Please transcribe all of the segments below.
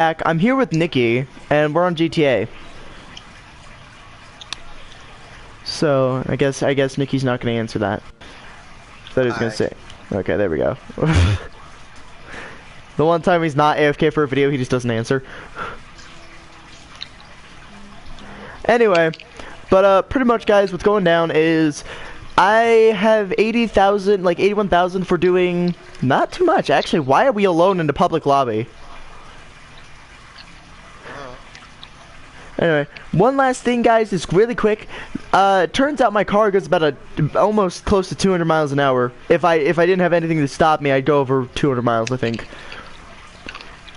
back. I'm here with Nikki, and we're on GTA. So I guess Nikki's not gonna answer that. That he's gonna say. Okay, there we go. The one time he's not AFK for a video, he just doesn't answer. Anyway, but pretty much, guys, what's going down is I have 80,000, like 81,000 for doing not too much. Actually, why are we alone in the public lobby? Anyway, one last thing, guys, is really quick. Turns out my car goes about almost close to 200 miles an hour. If I didn't have anything to stop me, I'd go over 200 miles, I think.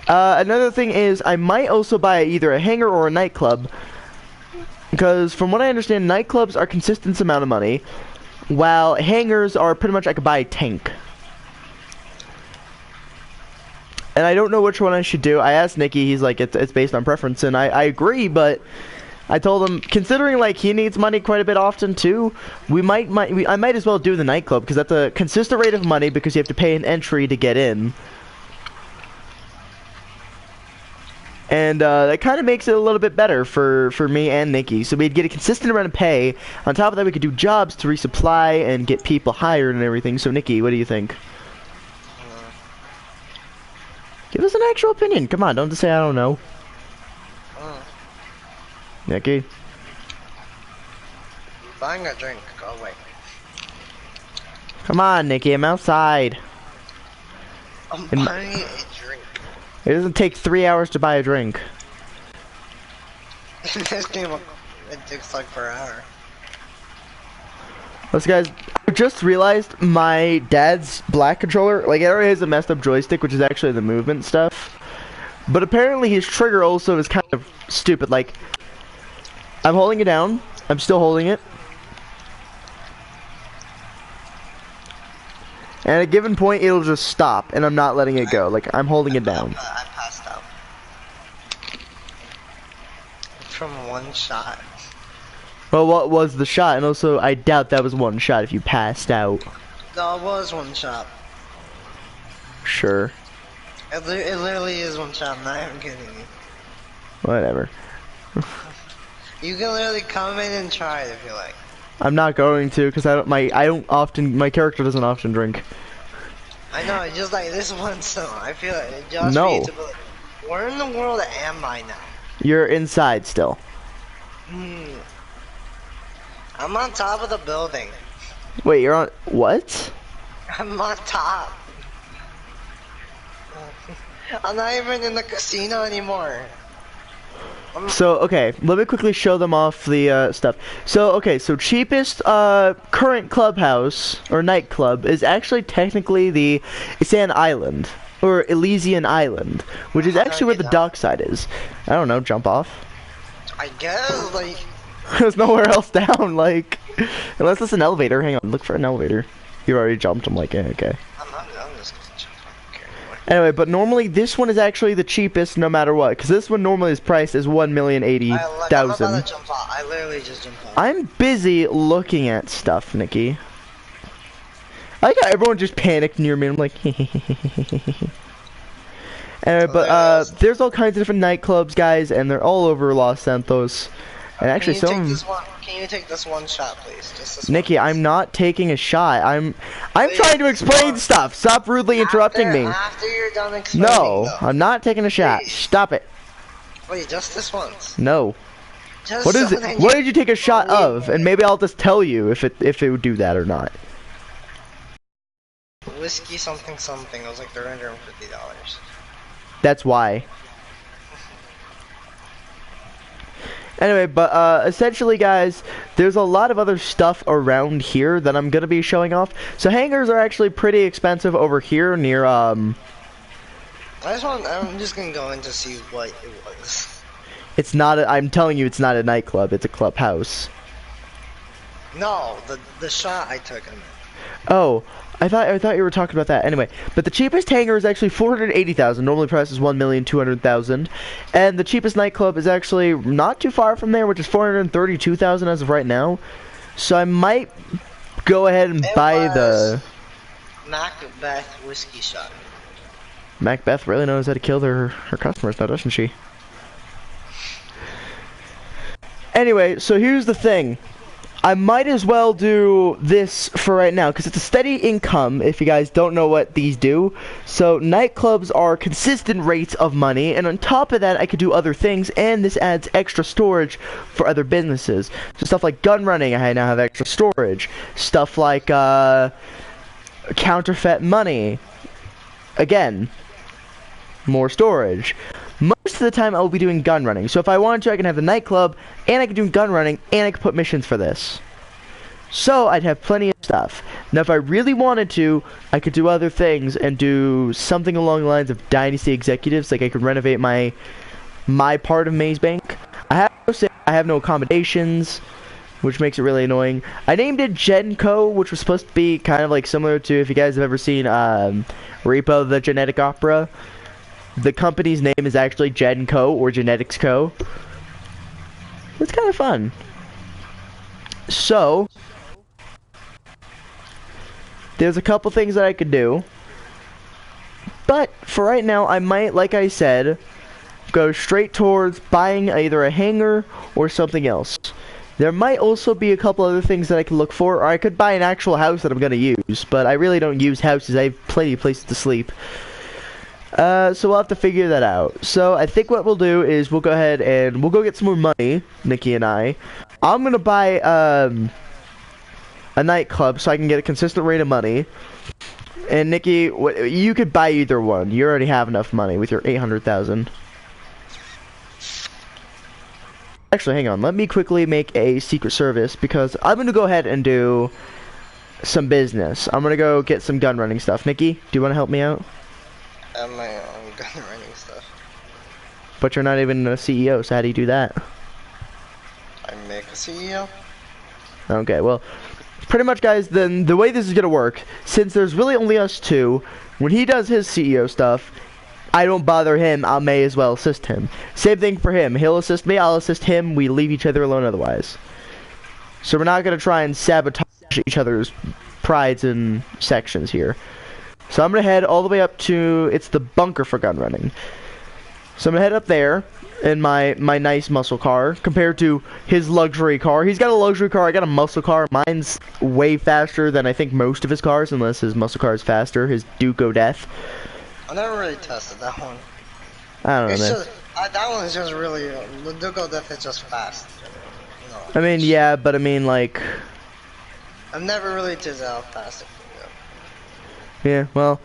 Another thing is I might also buy either a hangar or a nightclub, because from what I understand, nightclubs are consistent amount of money, while hangars are pretty much I could buy a tank. And I don't know which one I should do. I asked Nikki, he's like, it's based on preference, and I agree, but I told him, considering like he needs money quite a bit often too, I might as well do the nightclub, because that's a consistent rate of money, because you have to pay an entry to get in. And that kind of makes it a little bit better for me and Nikki. So we'd get a consistent amount of pay. On top of that, we could do jobs to resupply and get people hired and everything. So Nikki, what do you think? Give us an actual opinion. Come on, don't just say I don't know. Nikki? Buying a drink, go away. Come on, Nikki, I'm outside. I'm buying a drink. It doesn't take 3 hours to buy a drink. This game, it takes like per hour. Listen, guys, I just realized my dad's black controller, like, it already has a messed up joystick, which is actually the movement stuff. But apparently his trigger also is kind of stupid. Like, I'm holding it down. I'm still holding it. And at a given point, it'll just stop, and I'm not letting it go. Like, I'm holding it down. I passed out. From one shot. Well, what was the shot? And also, I doubt that was one shot if you passed out. No, it was one shot. Sure. It literally is one shot, I'm not even kidding you. Whatever. You can literally come in and try it if you like. I'm not going to, because my character doesn't often drink. I know, just like this one song. I feel like it just No. needs to be like, where in the world am I now? You're inside still. I'm on top of the building. Wait, you're on what? I'm on top. I'm not even in the casino anymore. So, okay, let me quickly show them off the stuff. So, okay, so cheapest current clubhouse, or nightclub, is actually technically it's an island, or Elysian Island, which is actually where the dockside is. I don't know, jump off? I guess, like... There's nowhere else down, like, unless it's an elevator. Hang on, look for an elevator. You already jumped, I'm like, okay. I'm just gonna jump. Anyway, but normally this one is actually the cheapest no matter what, because this one normally is priced as 1,080,000. I'm about to jump off. I literally just jumped off. I'm busy looking at stuff, Nikki. I like how everyone just panicked near me. I'm like, anyway, but there's all kinds of different nightclubs, guys, and they're all over Los Santos. And actually, can you take this one shot, please? Just this Nikki, one, I'm not taking a shot. I'm trying to explain stuff. Stop rudely interrupting me. After you're done explaining, No, though. I'm not taking a shot. Please. Stop it. Wait, just this once. No. Just What is it? What did you take a shot of? And maybe I'll just tell you if it would do that or not. Whiskey something. It was like $350. That's why. Anyway, but essentially, guys, there's a lot of other stuff around here that I'm gonna be showing off. So hangars are actually pretty expensive over here near I'm just gonna go in to see what it was. It's not I'm telling you, it's not a nightclub, it's a clubhouse. No, the shot I took him. Oh, I thought you were talking about that. Anyway, but the cheapest hangar is actually 480,000. Normally price is 1,200,000, and the cheapest nightclub is actually not too far from there, which is 432,000 as of right now. So I might go ahead and buy the Macbeth whiskey shot. Macbeth really knows how to kill her customers now, doesn't she? Anyway, so here's the thing. I might as well do this for right now, because it's a steady income, if you guys don't know what these do. So, nightclubs are consistent rates of money, and on top of that, I could do other things, and this adds extra storage for other businesses. So, stuff like gun running, I now have extra storage. Stuff like, counterfeit money. Again, more storage. Most of the time, I will be doing gun running. So if I wanted to, I can have the nightclub, and I can do gun running, and I can put missions for this. So I'd have plenty of stuff. Now, if I really wanted to, I could do other things and do something along the lines of Dynasty Executives. Like I could renovate my part of Maze Bank. I have no accommodations, which makes it really annoying. I named it Genco, which was supposed to be kind of like similar to, if you guys have ever seen Repo the Genetic Opera. The company's name is actually Genco or Genetics Co. It's kind of fun. So, there's a couple things that I could do. But, for right now, I might, like I said, go straight towards buying either a hangar or something else. There might also be a couple other things that I could look for, or I could buy an actual house that I'm going to use. But I really don't use houses. I have plenty of places to sleep. So we'll have to figure that out. So I think what we'll do is we'll go ahead and we'll go get some more money, Nikki and I. I'm gonna buy a nightclub so I can get a consistent rate of money. And Nikki, you could buy either one. You already have enough money with your 800,000. Actually, hang on. Let me quickly make a Secret Service because I'm gonna go ahead and do some business. I'm gonna go get some gun running stuff. Nikki, do you want to help me out? My own gun running stuff. But you're not even a CEO, so how do you do that? I make a CEO. Okay, well, pretty much, guys, then the way this is gonna work, since there's really only us two, when he does his CEO stuff, I don't bother him, I may as well assist him. Same thing for him. He'll assist me, I'll assist him, we leave each other alone otherwise. So we're not gonna try and sabotage each other's prides and sections here. So I'm gonna head all the way up to, it's the bunker for gun running. So I'm gonna head up there in my nice muscle car compared to his luxury car. He's got a luxury car, I got a muscle car. Mine's way faster than I think most of his cars, unless his muscle car is faster, his Duke O'Death. I never really tested that one. I don't know, It's man. just, that one is just really, the Duke O'Death is just fast. I mean, yeah, but I mean, like... I've never really tested how fast it can go. Yeah, well,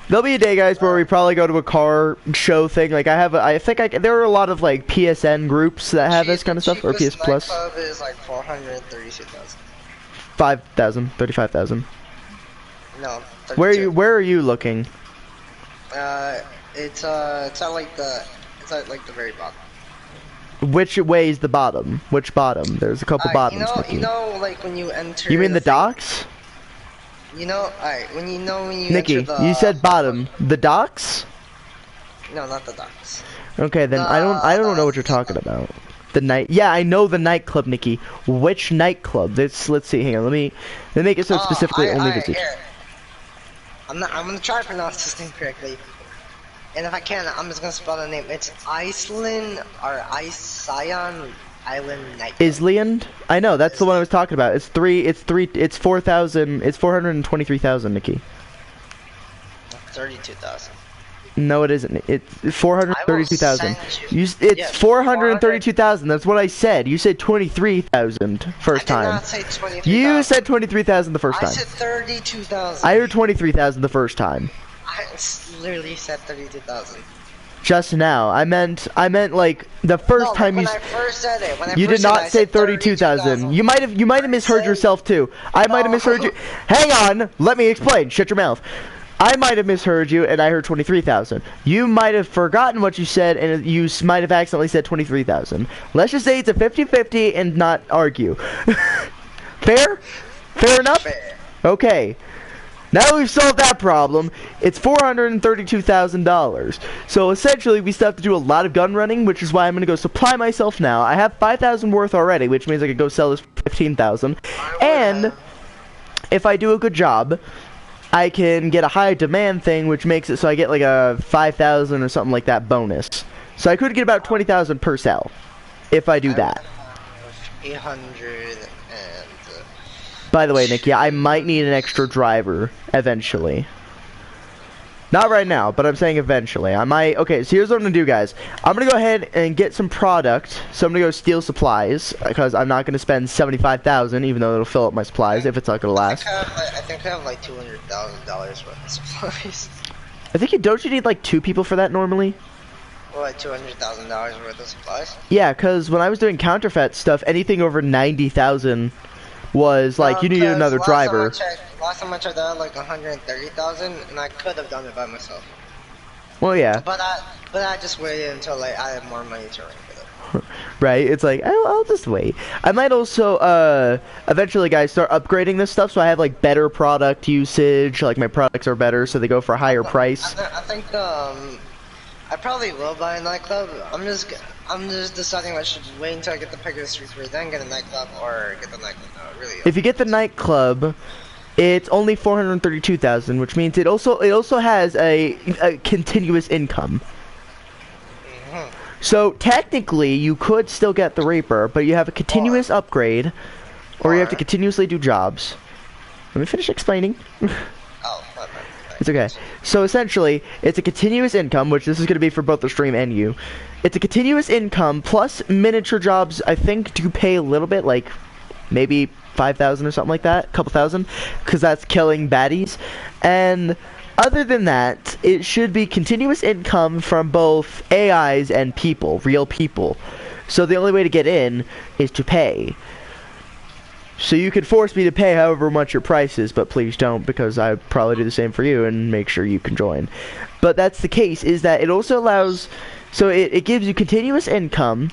there'll be a day, guys, where we probably go to a car show thing. Like, there are a lot of, like, PSN groups that have this kind of stuff, or PS Plus. Club is like 432,000. 5,000, 35,000. No, 32. Where are you looking? It's at like the very bottom. Which way is the bottom? Which bottom? There's a couple bottoms. You know, like when you enter. You mean the docks? You know, alright, when you Nikki, enter the... you said bottom. The docks? No, not the docks. Okay, then I don't know what you're talking about. The night... Yeah, I know the nightclub, Nikki. Which nightclub? Let's see. Hang on, let me make it so specifically only visitors. I'm gonna try to pronounce this name correctly. And if I can, I'm just gonna spell the name. It's Iceland or Iceland Island Nightclub. Island? I know, that's the one I was talking about. It's 4,000, it's 423,000, Nikki. 32,000. No, it isn't. It's 432,000. It's 432,000. That's what I said. You said 23,000 first time. I did not say 23,000. You said 23,000 the first time. I said 32,000. I heard 23,000 the first time. I literally said 32,000. Just now. I meant like the first time when you. I first said it. You did not say 32,000. You might have misheard yourself too. I might have misheard you. Hang on. Let me explain. Shut your mouth. I might have misheard you, and I heard 23,000. You might have forgotten what you said, and you might have accidentally said 23,000. Let's just say it's a 50-50 and not argue. Fair? Fair enough? Fair. Okay. Now we've solved that problem. It's $432,000. So essentially, we still have to do a lot of gun running, which is why I'm going to go supply myself now. I have 5,000 worth already, which means I could go sell this for 15,000. And if I do a good job, I can get a high demand thing, which makes it so I get like a 5,000 or something like that bonus. So I could get about 20,000 per cell if I do that. 800 and. By the way, Nikki, I might need an extra driver eventually. Not right now, but I'm saying eventually. I might. Okay, so here's what I'm gonna do, guys. I'm gonna go ahead and get some product. So I'm gonna go steal supplies because I'm not gonna spend 75,000, even though it'll fill up my supplies if it's not gonna last. I think I have like $200,000 worth of supplies. I think don't you need like 2 people for that normally? Well, like $200,000 worth of supplies. Yeah, because when I was doing counterfeit stuff, anything over 90,000 was like you needed another driver. Last time I checked, I had like 130,000, and I could have done it by myself. Well, yeah. But I just waited until like I had more money to rank it up. Right? It's like I'll just wait. I might also eventually, guys, start upgrading this stuff so I have like better product usage. Like my products are better, so they go for a higher price. I think I probably will buy a nightclub. I'm just deciding I should wait until I get the Pegasus Street Free, then get a nightclub, or get the nightclub. No, really. If you get the nightclub, it's only 432,000, which means it also has a continuous income. So technically, you could still get the Reaper, but you have a continuous upgrade, or you have to continuously do jobs. Let me finish explaining. Oh, it's okay. So essentially, it's a continuous income, which this is going to be for both the stream and you. It's a continuous income plus miniature jobs. I think do pay a little bit, like maybe 5,000 or something like that, a couple thousand, because that's killing baddies. And other than that, it should be continuous income from both AIs and people, real people. So the only way to get in is to pay. So you could force me to pay however much your price is, but please don't, because I probably do the same for you and make sure you can join. But that's the case, is that it also allows, so it gives you continuous income,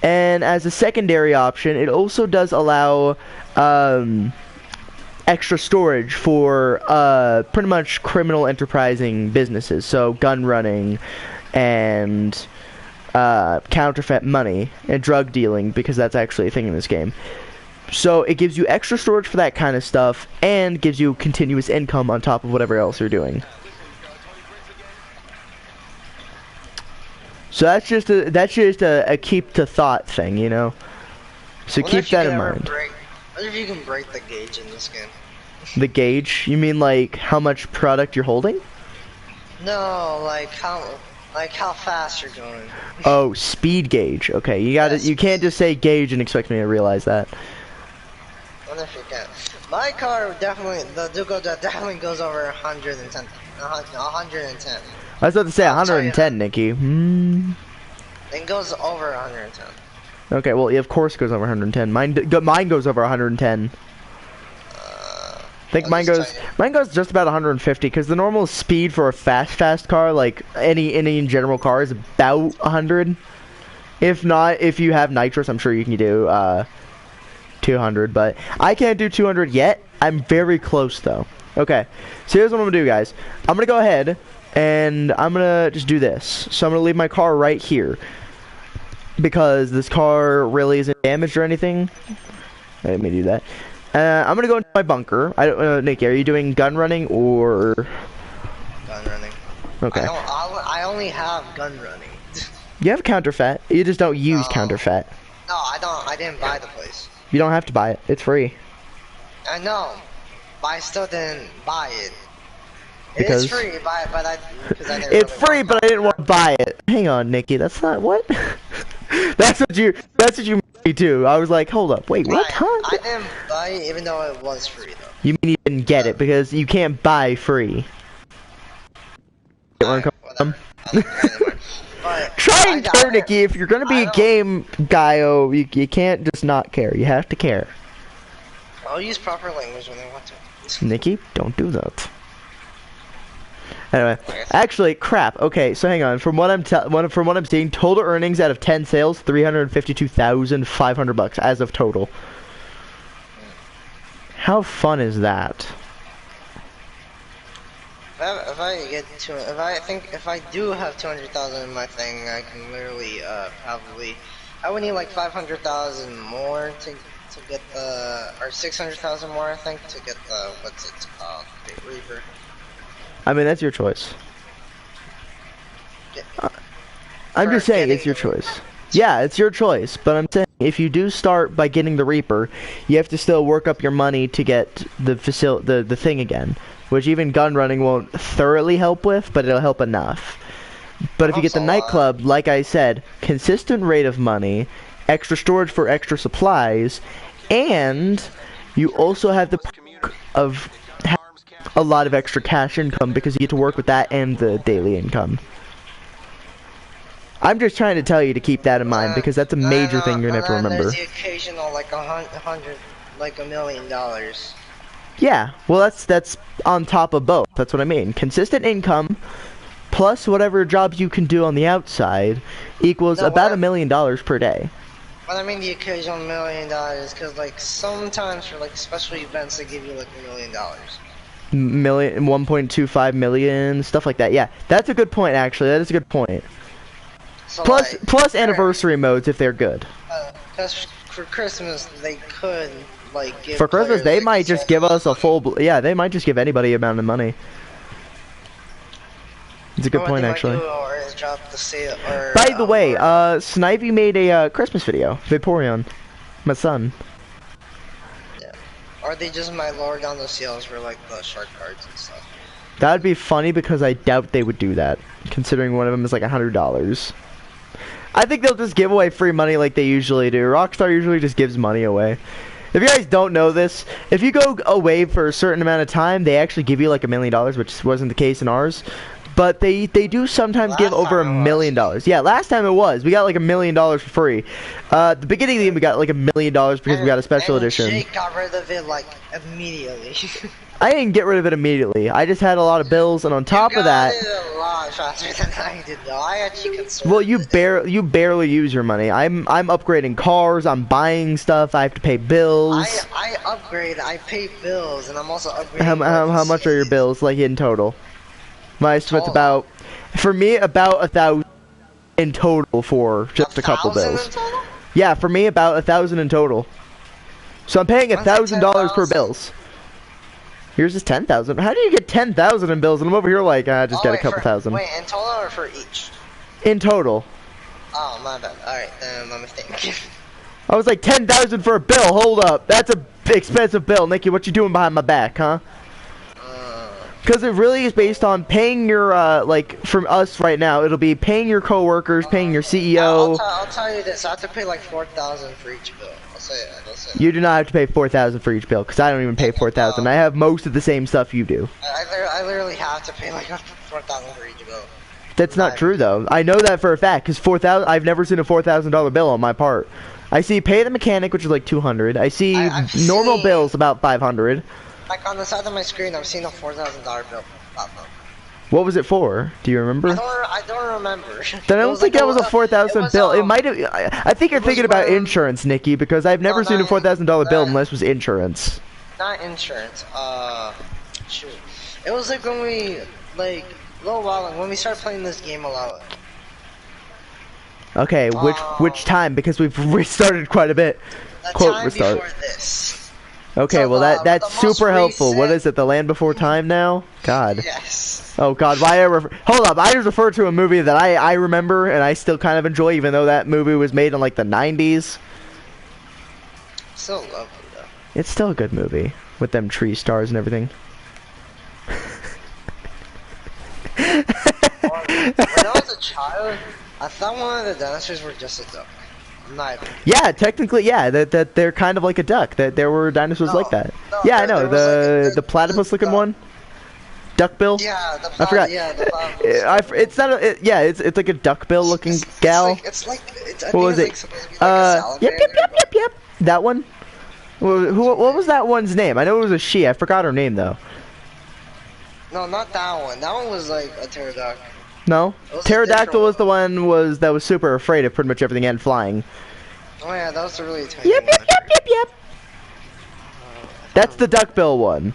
and as a secondary option, it also does allow extra storage for pretty much criminal enterprising businesses, so gun running and counterfeit money and drug dealing, because that's actually a thing in this game. So it gives you extra storage for that kind of stuff and gives you continuous income on top of whatever else you're doing. So that's just a keep to thought thing, you know. So keep that in mind. What if you can break the gauge in this game? The gauge? You mean like how much product you're holding? No, like how fast you're going. Oh, speed gauge. Okay, you got it. You can't just say gauge and expect me to realize that. I wonder if you can. My car definitely, the Duco definitely goes over 110. 110. I was about to say 110, Nikki. It goes over 110. Okay, well, yeah, of course it goes over 110. Mine goes over 110. I think mine goes just about 150, because the normal speed for a fast car, like any general car, is about 100. If not, if you have nitrous, I'm sure you can do 200, but I can't do 200 yet. I'm very close though. Okay, so here's what I'm gonna do, guys. I'm gonna go ahead and I'm gonna just do this. So I'm gonna leave my car right here because this car really isn't damaged or anything. Let me do that. I'm gonna go into my bunker. I don't, Nikki, are you doing gun running or? Gun running. Okay. I only have gun running. You have counterfeit. You just don't use counterfeit. No, I don't. I didn't buy the place. You don't have to buy it. It's free. I know, but I still didn't buy it. Because it's free, but I didn't it's really free, but I didn't want to buy it. Hang on, Nikki. That's not what. That's what you made me do. I was like, hold up, wait, what? Huh? I didn't buy it, even though it was free though. You mean you didn't get it because you can't buy free? Try and care, Nikki. If you're gonna be a game guy-o, you can't just not care. You have to care. I'll use proper language when I want to. Nikki, don't do that. Anyway, actually, crap. Okay, so hang on. From what I'm seeing, total earnings out of 10 sales, $352,500 as of total. How fun is that? If I do have 200,000 in my thing, I can literally probably. I would need like 500,000 more to to get the, or 600,000 more, I think, to get the, what's it called, Big Reaper. I mean, that's your choice. Yeah. I'm just saying, it's your choice. Yeah, it's your choice, but I'm saying if you do start by getting the Reaper, you have to still work up your money to get the the thing again, which even gun running won't thoroughly help with, but it'll help enough. But if you get the nightclub, like I said, consistent rate of money, extra storage for extra supplies, and you also have the perk of a lot of extra cash income because you get to work with that and the daily income. I'm just trying to tell you to keep that in mind because that's a major thing you're gonna have to remember. There's the occasional like like $1 million. Yeah, well that's on top of both. That's what I mean. Consistent income plus whatever jobs you can do on the outside equals about $1 million per day. Well, I mean the occasional $1 million because like sometimes for like special events they give you like $1 million. 1.25 million, stuff like that. Yeah, that's a good point actually. That is a good point. So plus anniversary modes if they're good. Because for Christmas they could like give. For Christmas they might just give us a full. Yeah, they might just give anybody amount of money. It's a good point actually. By the way, Snivy made a Christmas video. Vaporeon, my son. Yeah. Or they just might lower down the sales for like the shark cards and stuff. That'd be funny because I doubt they would do that, considering one of them is like $100. I think they'll just give away free money like they usually do. Rockstar usually just gives money away. If you guys don't know this, if you go away for a certain amount of time, they actually give you like $1 million, which wasn't the case in ours. But they do sometimes give over $1 million. Yeah, last time it was. We got like $1 million for free. The beginning of the game we got like $1 million because we got a special edition. Jake got rid of it like immediately. I didn't get rid of it immediately. I just had a lot of bills, and on top of that, you got it a lot faster than I did, though. I actually conserved. Well, you barely use your money. I'm upgrading cars. I'm buying stuff. I have to pay bills. I upgrade. I pay bills, and I'm also upgrading. How much are your bills, like in total? My estimate's about, for me, about 1,000 in total for just a couple bills. Yeah, for me, about 1,000 in total. So I'm paying $1,000 per bills. Yours is 10,000. How do you get 10,000 in bills? And I'm over here like, I just got a couple thousand. Wait, in total or for each? In total. Oh, my bad. Alright, then my mistake. I was like 10,000 for a bill. Hold up, that's a expensive bill, Nikki. What you doing behind my back, huh? Because it really is based on paying your, like, from us right now, it'll be paying your coworkers, paying your CEO. I'll tell you this, I have to pay like 4,000 for each bill. I'll say it. You do not have to pay 4,000 for each bill, because I don't even pay 4,000. I have most of the same stuff you do. I literally have to pay like 4,000 for each bill. That's not true, though. I know that for a fact, because 4,000. I've never seen a $4,000 bill on my part. I see pay the mechanic, which is like 200. I see normal bills about 500. Like on the side of my screen, I've seen a $4,000 bill pop up. What was it for? Do you remember? I don't remember. Then I don't think that was a 4,000 bill. It might have. I think you're thinking about insurance, Nikki, because I've never seen a $4,000 bill unless it was insurance. Not insurance. Shoot. It was like when we a little while when we started playing this game a lot. Okay, which time? Because we've restarted quite a bit. Quote restart. Before this. Okay, so, well that's super helpful. What is it? The Land Before Time now? God. Yes. Oh God, why hold up, I just referred to a movie that I remember and I still kind of enjoy, even though that movie was made in like the 90s. So lovely though. It's still a good movie with them tree stars and everything. When I was a child, I thought one of the dinosaurs were just a duck. Yeah, technically, yeah. That they're kind of like a duck. That there were dinosaurs like that. No, yeah, I know the platypus-looking one. Duckbill. Yeah, I forgot. Yeah, the platypus. It's not a. Yeah, it's like a duckbill-looking gal. It's like. What was it? Yep. That one. What was that one's name? I know it was a she. I forgot her name though. No, not that one. That one was like a pterodactyl. No, pterodactyl was the one that was super afraid of pretty much everything and flying. Oh yeah, that was a really tiny one. Yep. That's the duckbill one.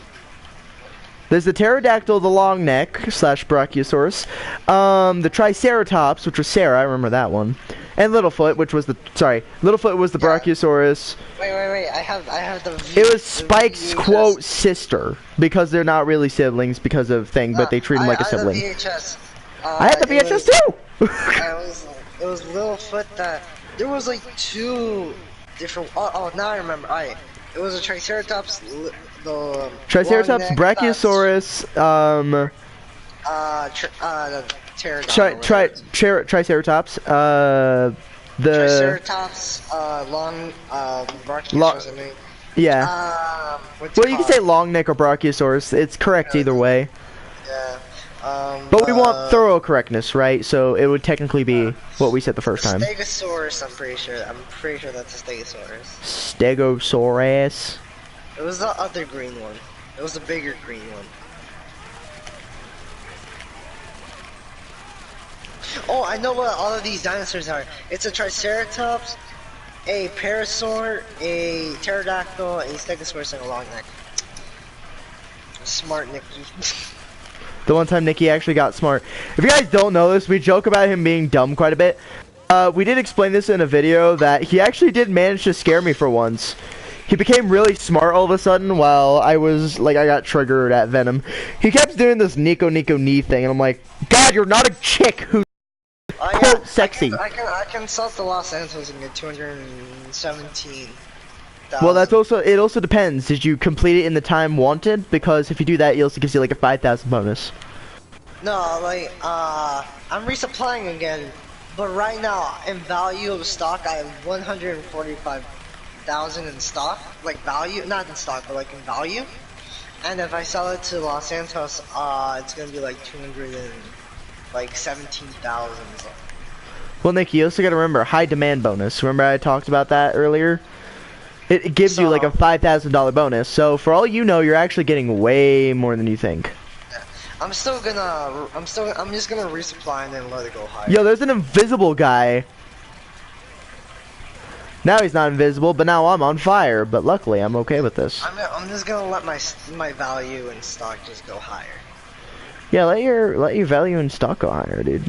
There's the pterodactyl, the long neck / brachiosaurus, the triceratops, which was Sarah, I remember that one, and Littlefoot, which was the Littlefoot was the brachiosaurus. Wait, I have the V. It was Spike's quote sister, because they're not really siblings because of thing, but they treat him like a sibling. I had the VHS. I had the VHS too. It was Littlefoot that there was like 2 different. Oh, now I remember. It was a triceratops. The Triceratops, brachiosaurus, triceratops, the Triceratops, long, brachiosaurus. Yeah. Well, you can say long neck or brachiosaurus. It's correct either way. Yeah. But we want thorough correctness, right? So it would technically be what we said the first time. Stegosaurus, I'm pretty sure that's a Stegosaurus. Stegosaurus. It was the other green one. It was the bigger green one. Oh, I know what all of these dinosaurs are. It's a Triceratops, a Parasaur, a Pterodactyl, a Stegosaurus, and a long neck. Smart Nikki. The one time Nikki actually got smart. If you guys don't know this, we joke about him being dumb quite a bit. We did explain this in a video that he actually did manage to scare me for once. He became really smart all of a sudden while I was, like, I got triggered at Venom. He kept doing this Nico knee thing, and I'm like, God, you're not a chick who's quote sexy. I can sell to Los Angeles and get 217. Well, it also depends. Did you complete it in the time wanted? Because if you do that, it also gives you like a 5,000 bonus. No, like, I'm resupplying again, but right now, in value of stock, I have 145,000 in stock, like value, not in stock, but like in value. And if I sell it to Los Santos, it's gonna be like 217,000. Well, Nick, you also gotta remember high demand bonus. Remember I talked about that earlier? It gives you like a $5,000 bonus. So for all you know, you're actually getting way more than you think. I'm just gonna resupply and then let it go higher. Yo, there's an invisible guy. Now he's not invisible, but now I'm on fire. But luckily, I'm okay with this. I'm just gonna let my value in stock just go higher. Yeah, let your value in stock go higher, dude.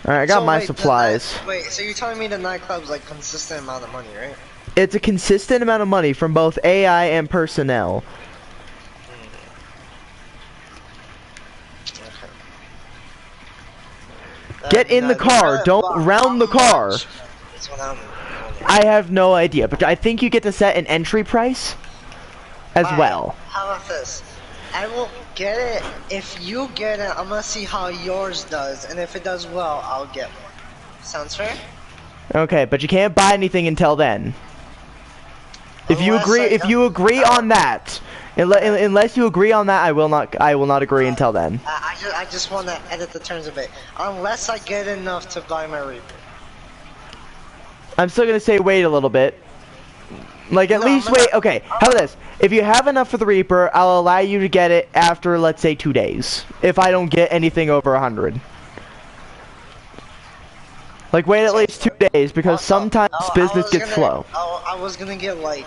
Alright, I got my supplies. Wait, so you're telling me the nightclub's like consistent amount of money, right? It's a consistent amount of money from both AI and personnel. Okay. Get in the car, don't round the car. I have no idea, but I think you get to set an entry price as well. How about this? I will get it. If you get it, I'm gonna see how yours does, and if it does well, I'll get one. Sounds fair? Okay, but you can't buy anything until then. If you agree on that, unless you agree on that, I will not agree until then. I just want to edit the terms of it. Unless I get enough to buy my Reaper. I'm still gonna say wait a little bit. Like at least wait. Okay, how about this? If you have enough for the Reaper, I'll allow you to get it after, let's say, 2 days. If I don't get anything over 100. Like wait at least 2 days because sometimes business gets slow. I was gonna get like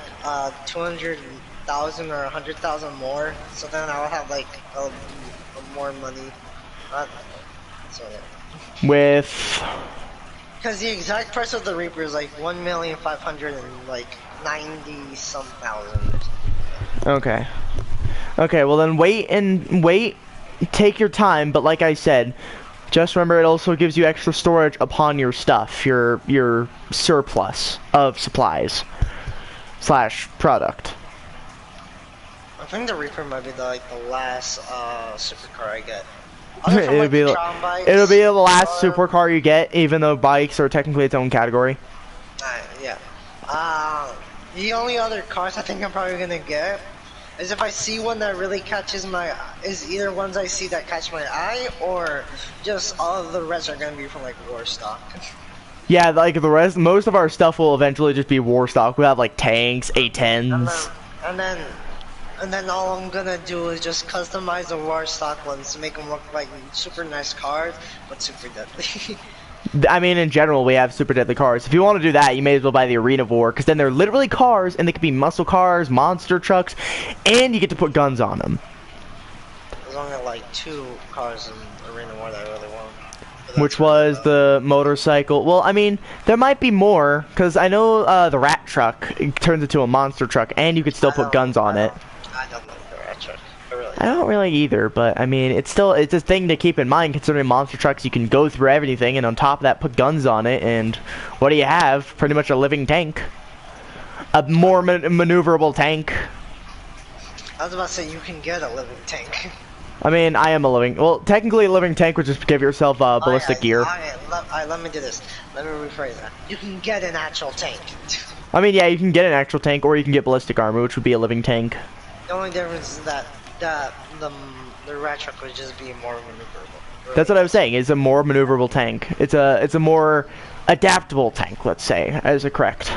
200,000 or 100,000 more, so then I would have like more money. So yeah. With. Because the exact price of the Reaper is like 1,590 some thousand. Okay. Okay. Well then wait. Take your time, but like I said. Just remember, it also gives you extra storage upon your stuff, your surplus of supplies / product. I think the Reaper might be the last supercar I get. It'll be the last supercar you get, even though bikes are technically its own category. Yeah. The only other cars I think I'm probably gonna get is if I see one that really catches my is either ones I see that catch my eye or just all of the rest are gonna be from like war stock. Yeah, like the rest, most of our stuff will eventually just be war stock. We have like tanks, A10s. And then all I'm gonna do is just customize the war stock ones to make them look like super nice cars, but super deadly. I mean, in general, we have super deadly cars. If you want to do that, you may as well buy the Arena War, because then they're literally cars, and they could be muscle cars, monster trucks, and you get to put guns on them. There's only like 2 cars in Arena War that I really want. Which was the motorcycle. Well, I mean, there might be more, because I know the rat truck turns into a monster truck, and you could still put guns on it. I don't like the rat truck. I don't really either, but I mean, it's a thing to keep in mind, considering monster trucks, you can go through everything, and on top of that, put guns on it, and what do you have? Pretty much a living tank. A more maneuverable tank. I was about to say, you can get a living tank. I mean, I am a living... Well, technically a living tank would just give yourself ballistic gear. Let me do this. Let me rephrase that. You can get an actual tank. I mean, yeah, you can get an actual tank, or you can get ballistic armor, which would be a living tank. The only difference is that the rat truck would just be more maneuverable. Really. That's what I was saying. It's a more maneuverable tank. It's a more adaptable tank, let's say, as a correct.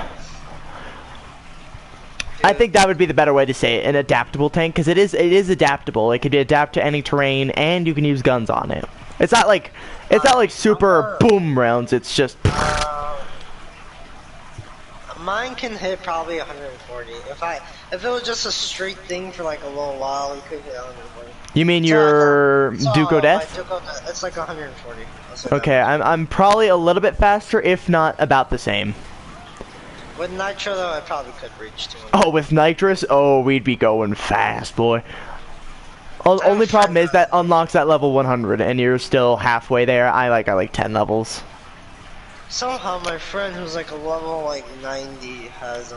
I think that would be the better way to say it, an adaptable tank, because it is adaptable. It can be adapt to any terrain, and you can use guns on it. It's not like super boom rounds. It's just. Mine can hit probably 140. If it was just a straight thing for like a little while, it could hit 140. You mean your Duco Death? It's like 140. Okay, I'm probably a little bit faster, if not about the same. With Nitro, though, I probably could reach 200. Oh, with Nitrous? Oh, we'd be going fast, boy. Only problem is that unlocks that level 100, and you're still halfway there. I like 10 levels. Somehow, my friend who's like a level like 90 has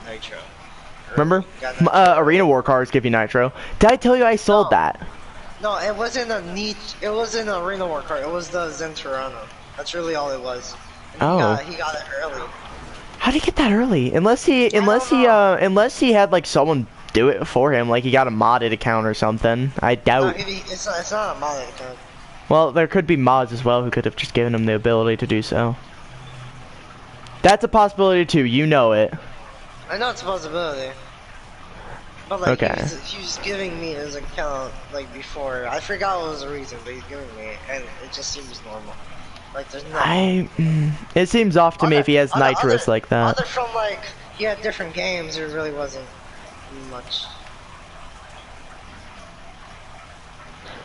Nitro. Remember? Arena War cards give you Nitro. Did I tell you I sold that? No, it wasn't it wasn't an Arena War card. It was the Zentorano. That's really all it was. And he got it early. How did he get that early? Unless he had like someone do it for him, like he got a modded account or something. I doubt. No, it's not a modded account. Well, there could be mods as well who could have just given him the ability to do so. That's a possibility too. You know it. I know it's a possibility. But like, okay. he was giving me his account like before. I forgot what was the reason, but he's giving me it, and it just seems normal. Like there's no. It seems off to me if he has nitrous like that. Other from like he had different games, there really wasn't much.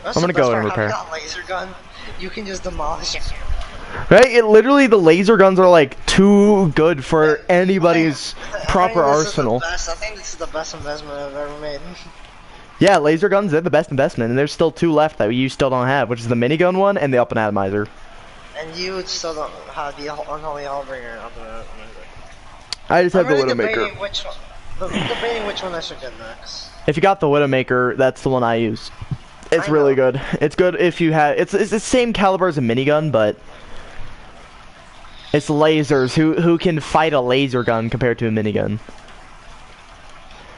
I'm gonna go and repair. Got laser gun, you can just demolish it. Right? Literally the laser guns are like too good for anybody's proper arsenal. I think this is the best investment I've ever made. Yeah, laser guns, they're the best investment, and there's still 2 left that you still don't have, which is the minigun one and the up and atomizer. And you still don't have the unholy hellbringer up and atomizer. I just have the Widowmaker. I'm debating which one I should get next. If you got the Widowmaker, that's the one I use. It's really good. It's good if you have. It's the same caliber as a minigun, but it's lasers. Who can fight a laser gun compared to a minigun?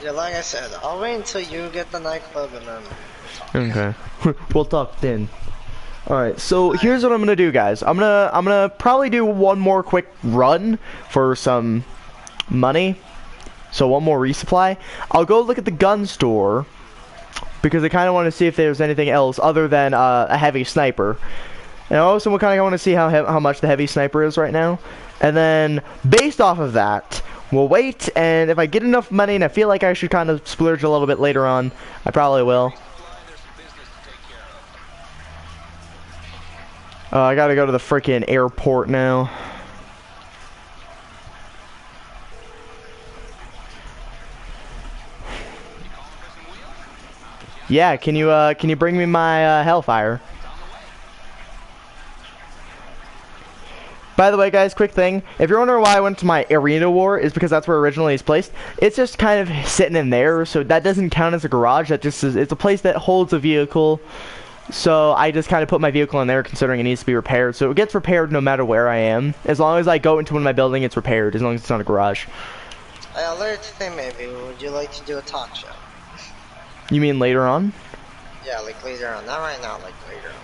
Yeah, like I said, I'll wait until you get the nightclub and then. Okay. We'll talk then. All right. So here's what I'm gonna do, guys. I'm gonna probably do one more quick run for some money. So one more resupply. I'll go look at the gun store, because I kind of want to see if there's anything else other than a heavy sniper. And also we kind of want to see how much the heavy sniper is right now. And then based off of that, we'll wait, and if I get enough money and I feel like I should kind of splurge a little bit later on, I probably will. I gotta go to the freaking airport now. Yeah, can you bring me my Hellfire? By the way, guys, quick thing. If you're wondering why I went to my Arena War, is because that's where originally it's placed. It's just kind of sitting in there, so that doesn't count as a garage. That just is, it's a place that holds a vehicle. So I just kind of put my vehicle in there, considering it needs to be repaired. So it gets repaired no matter where I am. As long as I go into one of my buildings, it's repaired. As long as it's not a garage. Later today, maybe. Would you like to do a talk show? You mean later on? Yeah, like later on. Not right now, like later on.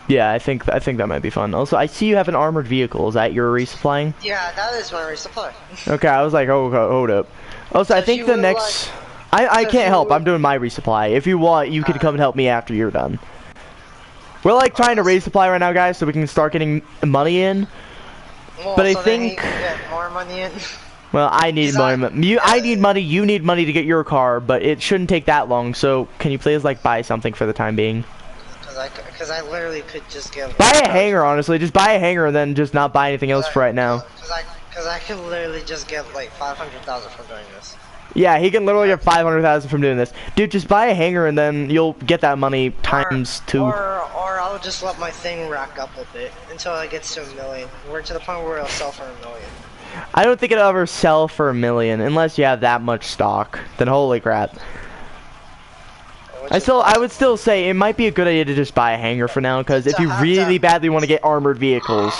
Yeah, I think that might be fun. Also, I see you have an armored vehicle. Is that your resupplying? Yeah, that is my resupply. Okay, I was like, oh, hold up. Also, so I think the next... I can't help. I'm doing my resupply. If you want, you can come and help me after you're done. We're like trying to resupply right now, guys, so we can start getting money in. Well, but so I think... get more money in. Well, I need money. I need money. You need money to get your car, but it shouldn't take that long. So, can you please like buy something for the time being? Cause I literally could just get. Buy a hanger, honestly. Just buy a hanger and then just not buy anything else for right now. Cause I could literally just get like 500,000 from doing this. Yeah, he can literally get 500,000 from doing this. Dude, just buy a hanger and then you'll get that money times 2. Or I'll just let my thing rack up a bit until it gets to 1 million. We're to the point where it'll sell for 1 million. I don't think it'll ever sell for 1 million unless you have that much stock. Then holy crap. I would still say it might be a good idea to just buy a hanger for now, because if you really badly want to get armored vehicles,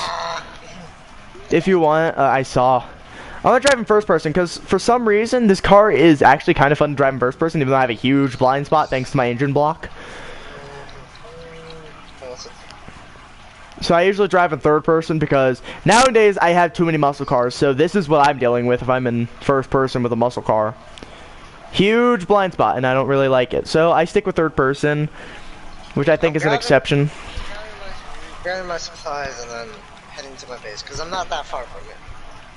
if you want, I saw. I'm not driving first person because for some reason this car is actually kind of fun to drive in first person, even though I have a huge blind spot thanks to my engine block. So I usually drive in third person because nowadays I have too many muscle cars, so this is what I'm dealing with if I'm in first person with a muscle car. Huge blind spot, and I don't really like it. So I stick with third person, which I think is an exception. Grabbing my supplies and then heading to my base, because I'm not that far from it.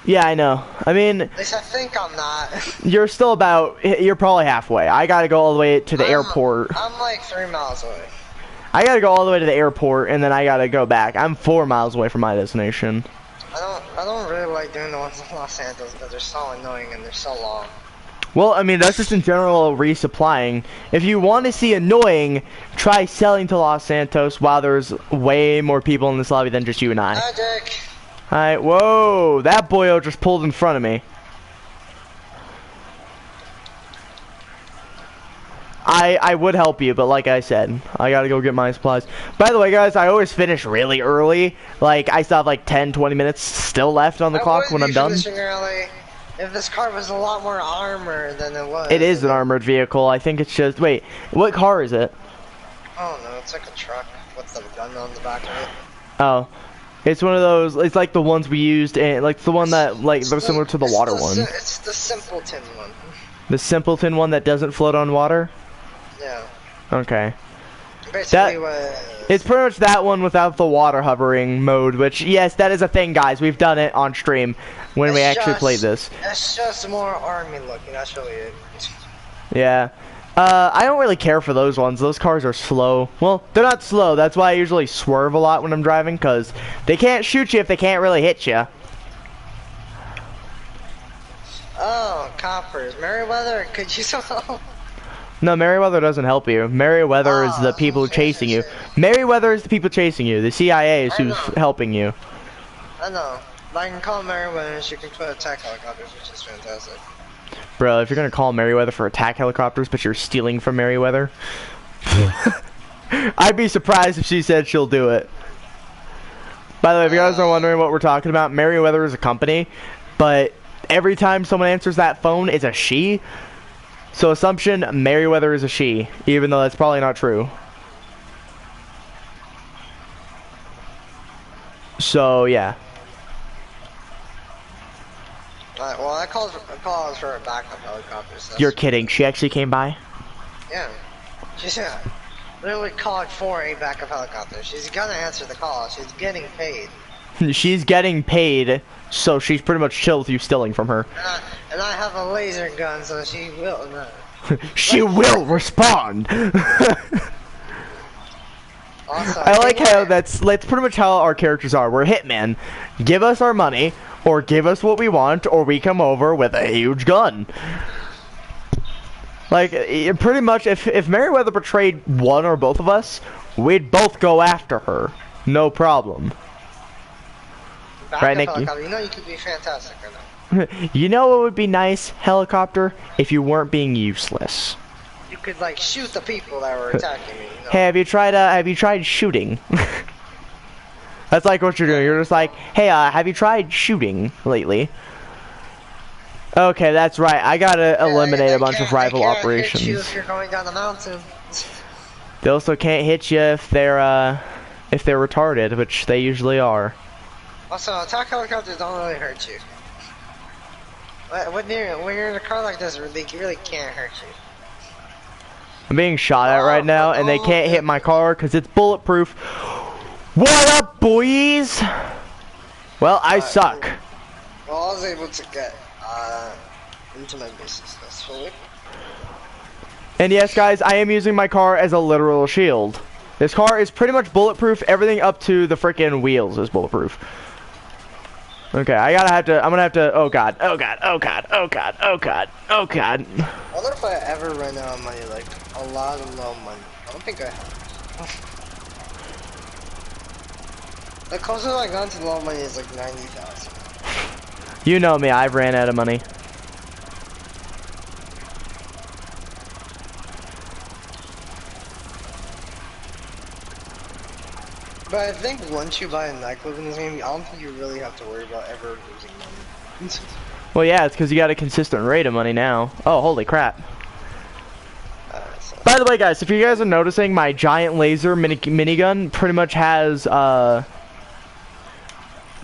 Yeah, I know. I mean, at least I think I'm not. You're still you're probably halfway. I gotta go all the way to the airport. I'm like 3 miles away. I gotta go all the way to the airport, and then I gotta go back. I'm 4 miles away from my destination. I don't really like doing the ones in Los Angeles because they're so annoying and they're so long. Well, I mean, that's just in general resupplying. If you want to see annoying, try selling to Los Santos while there's way more people in this lobby than just you and I. Magic. Alright, whoa, that boyo just pulled in front of me. I would help you, but like I said, I gotta go get my supplies. By the way, guys, I always finish really early. Like, I still have like 10-20 minutes still left on the clock when I'm done. Early. If this car was a lot more armored than it was. It is an armored vehicle. I think it's just... Wait, what car is it? Oh, no, it's like a truck with the gun on the back of it. Oh. It's one of those... It's like the ones we used, and like the one that, like, they're similar to the water one. It's the simpleton one. The simpleton one that doesn't float on water? Yeah. Okay. Basically, it's pretty much that one without the water hovering mode, which, yes, that is a thing, guys. We've done it on stream when we actually played this. It's just more army looking, that's really it. Yeah. I don't really care for those ones. Those cars are slow. Well, they're not slow. That's why I usually swerve a lot when I'm driving, because they can't shoot you if they can't really hit you. Oh, coppers. Merryweather, could you somehow... No, Merryweather doesn't help you. Merryweather is the people chasing you. Merryweather is the people chasing you. The CIA is who's helping you. I know. I can call Merryweather and she can put attack helicopters, which is fantastic. Bro, if you're gonna call Merryweather for attack helicopters, but you're stealing from Merryweather, I'd be surprised if she said she'll do it. By the way, if you guys are wondering what we're talking about, Merryweather is a company, but every time someone answers that phone, it's a she. So assumption, Merryweather is a she, even though that's probably not true. So, yeah. Well, I called for a backup helicopter. So you're kidding. She actually came by? Yeah. She's literally called for a backup helicopter. She's gonna answer the call. She's getting paid. She's getting paid, so she's pretty much chill with you stealing from her. And I have a laser gun, so she will not. She will respond. Also, I like how that's pretty much how our characters are. We're hitmen. Give us our money, or give us what we want, or we come over with a huge gun. Like, pretty much, if Merryweather betrayed one or both of us, we'd both go after her. No problem. Right, Nikki? You know you could be fantastic right now. You know what would be nice, helicopter, if you weren't being useless? You could like shoot the people that were attacking me. You know? Hey, have you tried shooting? That's like what you're doing. You're just like, hey, have you tried shooting lately? Okay, that's right. I gotta eliminate a bunch of rival operations. Hit you if you're going down the mountain. They also can't hit you if they're retarded, which they usually are. Also, attack helicopters don't really hurt you. When you're in a car like this, they really can't hurt you. I'm being shot at right now, and they can't hit my car because it's bulletproof. What up, boys? Well, I suck. Well, I was able to get into my base successfully. And yes, guys, I am using my car as a literal shield. This car is pretty much bulletproof. Everything up to the freaking wheels is bulletproof. Okay, I'm gonna have to, oh god, oh god, oh god, oh god, oh god, oh god. I wonder if I ever run out of money, like, a lot of low money. I don't think I have. The closest I got to low money is like 90,000. You know me, I've ran out of money. But I think once you buy a nightclub in this game, I don't think you really have to worry about ever losing money. Well, yeah, it's because you got a consistent rate of money now. Oh, holy crap. By the way, guys, if you guys are noticing, my giant laser minigun pretty much has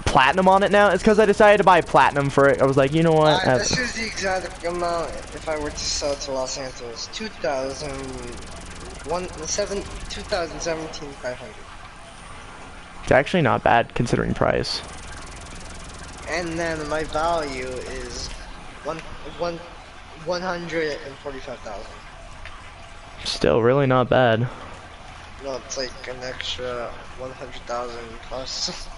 platinum on it now. It's because I decided to buy platinum for it. I was like, you know what? This is the exact amount if I were to sell it to Los Santos. 2017,500. It's actually not bad considering price. And then my value is 145,000. Still really not bad. No, it's like an extra 100,000 plus.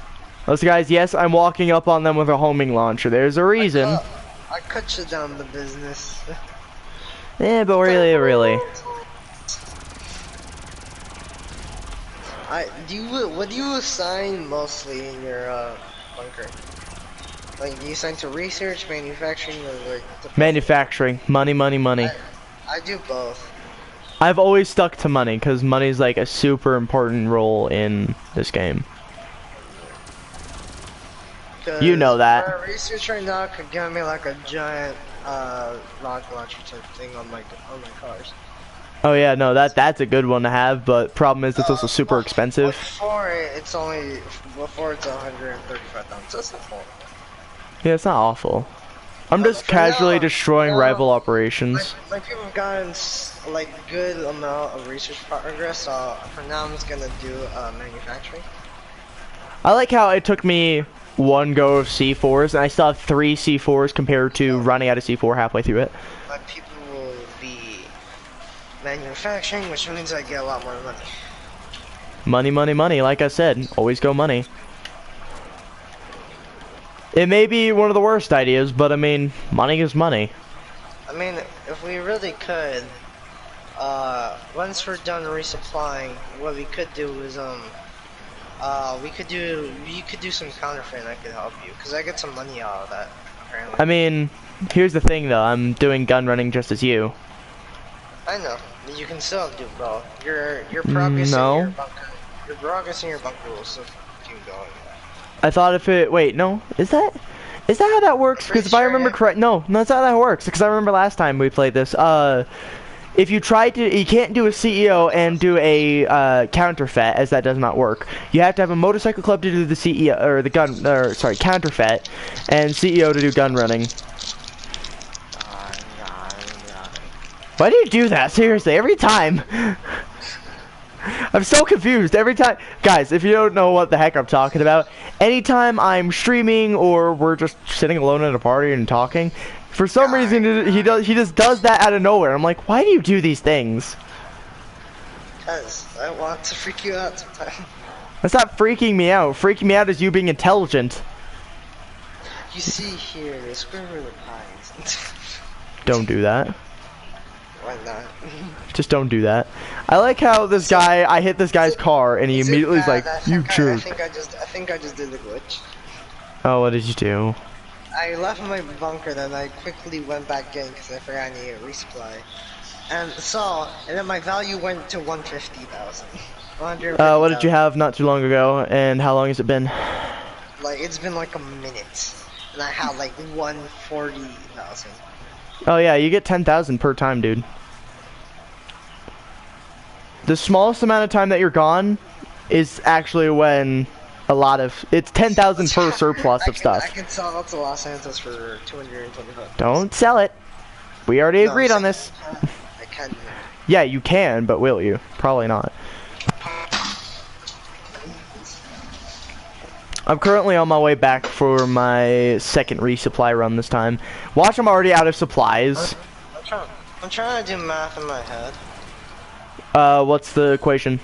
Those guys, yes, I'm walking up on them with a homing launcher. There's a reason. I cut you down the business. Yeah, but really. What do you assign mostly in your bunker? Like, do you assign to research, manufacturing, or like? Manufacturing, money. I do both. I've always stuck to money because money's like a super important role in this game. You know that. Research right now could give me like a giant rocket launcher type thing on my cars. Oh yeah, no, that's a good one to have, but problem is it's also super expensive. Before it's 135,000. So it's not awful. Yeah, it's not awful. I'm just casually destroying rival operations. My people have gotten like good amount of research progress, so for now I'm just gonna do manufacturing. I like how it took me one go of C4s, and I still have 3 C4s compared to running out of C4 halfway through it. My people will be manufacturing, which means I get a lot more money. Money, like I said, always go money. It may be one of the worst ideas, but I mean, money is money. I mean, if we really could, once we're done resupplying, what we could do is, you could do some counterfeit and I could help you, because I get some money out of that, apparently. I mean, here's the thing though, I'm doing gun running just as you. I know, you can still do both. Your progress in your bunker, your progress in your bunker will still keep going. I thought if it, wait, no, is that how that works? Because if I remember correct, no, that's not how that works, because I remember last time we played this, if you try to, you can't do a CEO and do a counterfeit, as that does not work. You have to have a motorcycle club to do the CEO, or the gun, or sorry, counterfeit, and CEO to do gun running. Why do you do that? Seriously, every time. I'm so confused every time. Guys, if you don't know what the heck I'm talking about, anytime I'm streaming or we're just sitting alone at a party and talking, for some reason he just does that out of nowhere. I'm like, why do you do these things? Because I want to freak you out sometimes. That's not freaking me out. Freaking me out is you being intelligent. You see here, the square root of pi. Don't do that. Why not? Just don't do that. I like how this guy, I hit this guy's car and he immediately is like, you jerk. I think I just did the glitch. Oh, what did you do? I left my bunker, then I quickly went back in because I forgot I needed a resupply. And then my value went to 150,000. What did you have not too long ago, and how long has it been? Like, it's been like a minute, and I had like 140,000. Oh yeah, you get 10,000 per time, dude. The smallest amount of time that you're gone is actually when it's 10,000 per surplus of stuff. I can sell it to Los Santos for 225. Don't sell it. We already agreed on this. I can. Yeah, you can, but will you? Probably not. I'm currently on my way back for my second resupply run this time. Watch, I'm already out of supplies. I'm trying to do math in my head. What's the equation?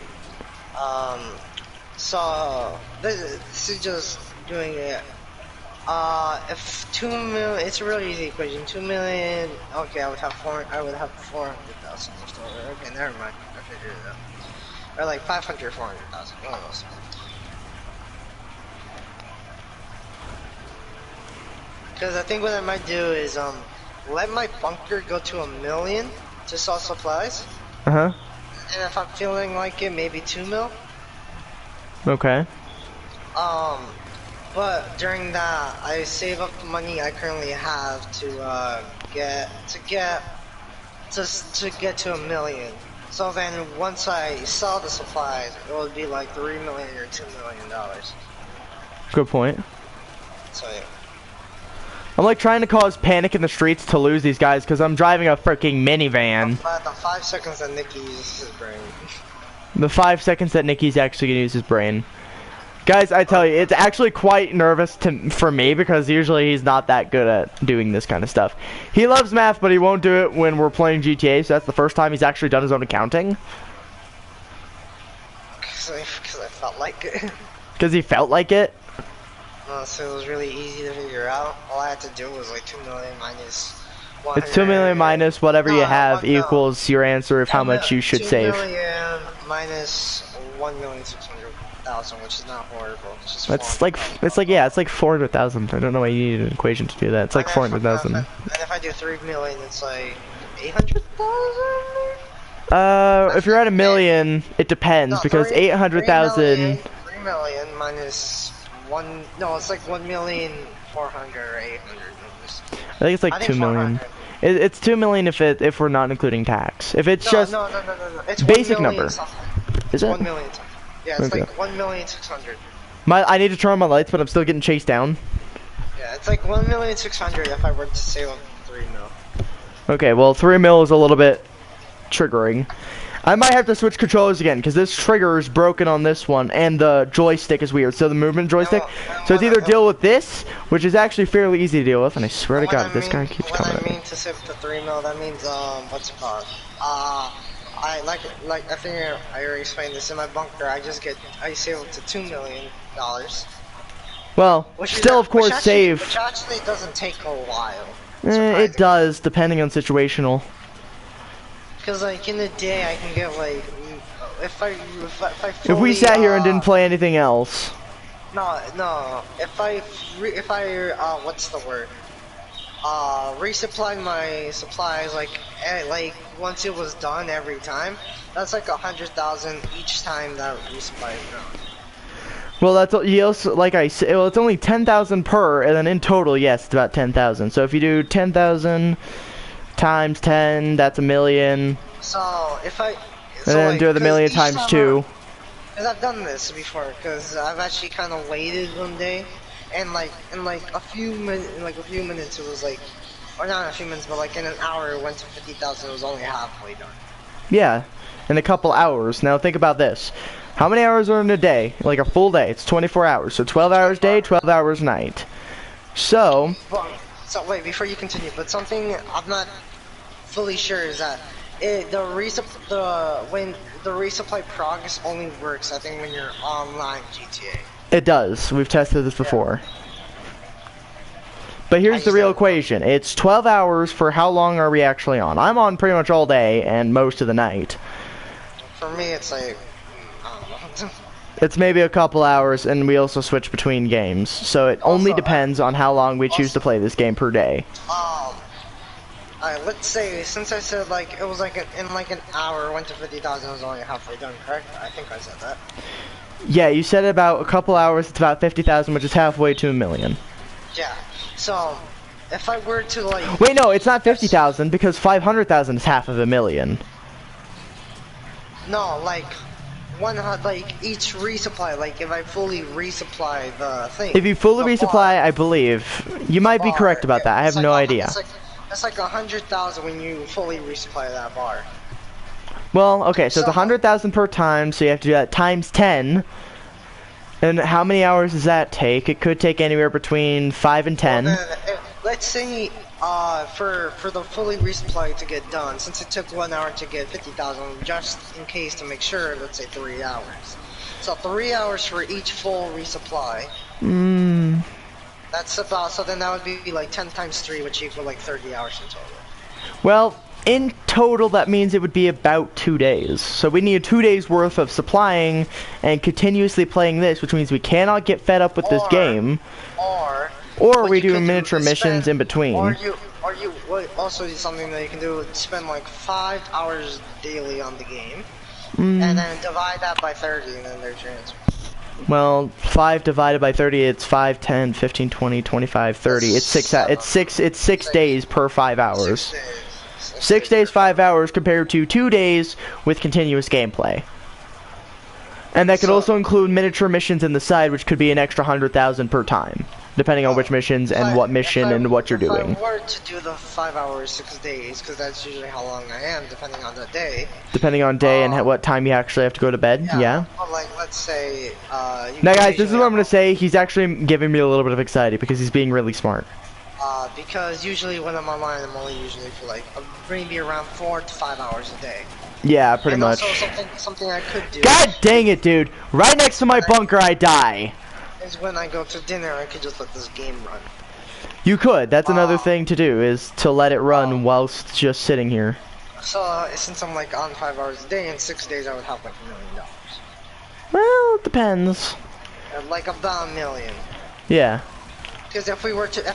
So this is just doing it. If 2 million, it's a really easy equation. 2 million. Okay, I would have 400,000 left over. Okay, never mind. I figured it out. Or like 500, 400,000. One of those. Because I think what I might do is let my bunker go to 1 million to sell supplies. Uh-huh. And if I'm feeling like it, maybe 2 mil. Okay. But during that, I save up the money I currently have to get to 1 million. So then once I sell the supplies, it would be like 3 million or $2 million. Good point. So yeah. I'm like trying to cause panic in the streets to lose these guys because I'm driving a freaking minivan. The 5 seconds that Nikki uses his brain. The 5 seconds that Nikki's actually gonna use his brain. Guys, I tell you, it's actually quite nervous for me because usually he's not that good at doing this kind of stuff. He loves math, but he won't do it when we're playing GTA, so that's the first time he's actually done his own accounting. Because I felt like it. Because he felt like it? So it was really easy to figure out. All I had to do was like 2 million minus 100. It's 2 million minus whatever you have equals your answer of how much you should save. 2 million minus 1,600,000, which is not horrible. It's just it's like 400,000. I don't know why you need an equation to do that. It's like 400,000. And if I do 3 million, it's like 800,000. If you're at 1 million, it depends because 800,000. 3 million minus 1. No, it's like 1,400,000 or 800. I think it's like 2 million. It's 2 million if we're not including tax. If it's just no. It's basic number. Is it? 1 million. Yeah, it's like 1,600,000. I need to turn on my lights, but I'm still getting chased down. Yeah, it's like 1,600,000 if I were to save up 3 mil. Okay, well 3 mil is a little bit triggering. I might have to switch controllers again because this trigger is broken on this one, and the joystick is weird. So the movement joystick. So it's either deal with this, which is actually fairly easy to deal with, and I swear to God, this guy keeps coming at me. When I mean to save the 3 mil, that means what's it called? I think I already explained this in my bunker. I save up to $2 million. Well, still of course save. Which actually doesn't take a while. It does, depending on situational. Because like in a day I can get like if I if we sat here and didn't play anything else. No. If I what's the word? Resupply my supplies like once it was done every time. That's like 100,000 each time that resupply is done. Well, that's you also, like I said. Well, it's only 10,000 per, and then in total, yes, it's about 10,000. So if you do 10,000 times 10, that's 1 million. So if I and then do the 1 million times 2. Because I've done this before. Because I've actually kind of waited one day, and in a few minutes it was like, or not a few minutes, but like in an hour it went to 50,000. It was only halfway done. Yeah, in a couple hours. Now think about this. How many hours are in a day? Like a full day. It's 24 hours. So 12 hours day, 12 hours night. So wait, before you continue, but something I'm not fully sure is that when the resupply progress only works, I think, when you're online GTA. It does. We've tested this before. But here's the real equation. It's 12 hours for how long are we actually on? I'm on pretty much all day and most of the night. For me, it's like, I don't know. It's maybe a couple hours, and we also switch between games. So it only depends on how long we choose to play this game per day. Let's say, since I said like it was like in an hour went to 50,000, it was only halfway done, correct? I think I said that. Yeah, you said about a couple hours, it's about 50,000, which is halfway to 1 million. Yeah, so if I were to like... Wait, no, it's not 50,000 because 500,000 is half of 1 million. No, like each resupply, like if I fully resupply the thing. If you fully resupply, I believe. You might be correct about that, I have no idea. It's like 100,000 when you fully resupply that bar. Well, okay, so it's 100,000 per time, so you have to do that times 10. And how many hours does that take? It could take anywhere between 5 and 10. Well, let's say for the fully resupply to get done, since it took 1 hour to get 50,000, just in case to make sure, let's say 3 hours. So 3 hours for each full resupply. That's about, so then that would be like 10 times 3, which equal like 30 hours in total. Well, in total, that means it would be about 2 days. So we need 2 days worth of supplying and continuously playing this, which means we cannot get fed up with this game. Or we do miniature missions in between. Or you what also is something that you can do, spend like 5 hours daily on the game, and then divide that by 30, and then there's your answer. Well, 5 divided by 30, it's 5, 10, 15, 20, 25, 30. It's 6 days per 5 hours. 6 days, 5 hours compared to 2 days with continuous gameplay. And that could also include miniature missions in the side, which could be an extra 100,000 per time, depending on which missions and what mission and what you're doing. If I were to do the 5 hours, 6 days, because that's usually how long I am, depending on the day. Depending on day and what time you actually have to go to bed, yeah. Well, like, let's say, now guys, this is what I'm going to say. He's actually giving me a little bit of anxiety because he's being really smart. Because usually when I'm online, I'm only usually for like, maybe around 4 to 5 hours a day. Yeah, pretty much. Also something I could do. God dang it, dude! Right next to my bunker, I die. Is when I go to dinner, I could just let this game run. You could. That's another thing to do, is to let it run whilst just sitting here. So since I'm like on 5 hours a day, in 6 days I would have like $1 million. Well, it depends. Like about $1 million. Yeah. Because if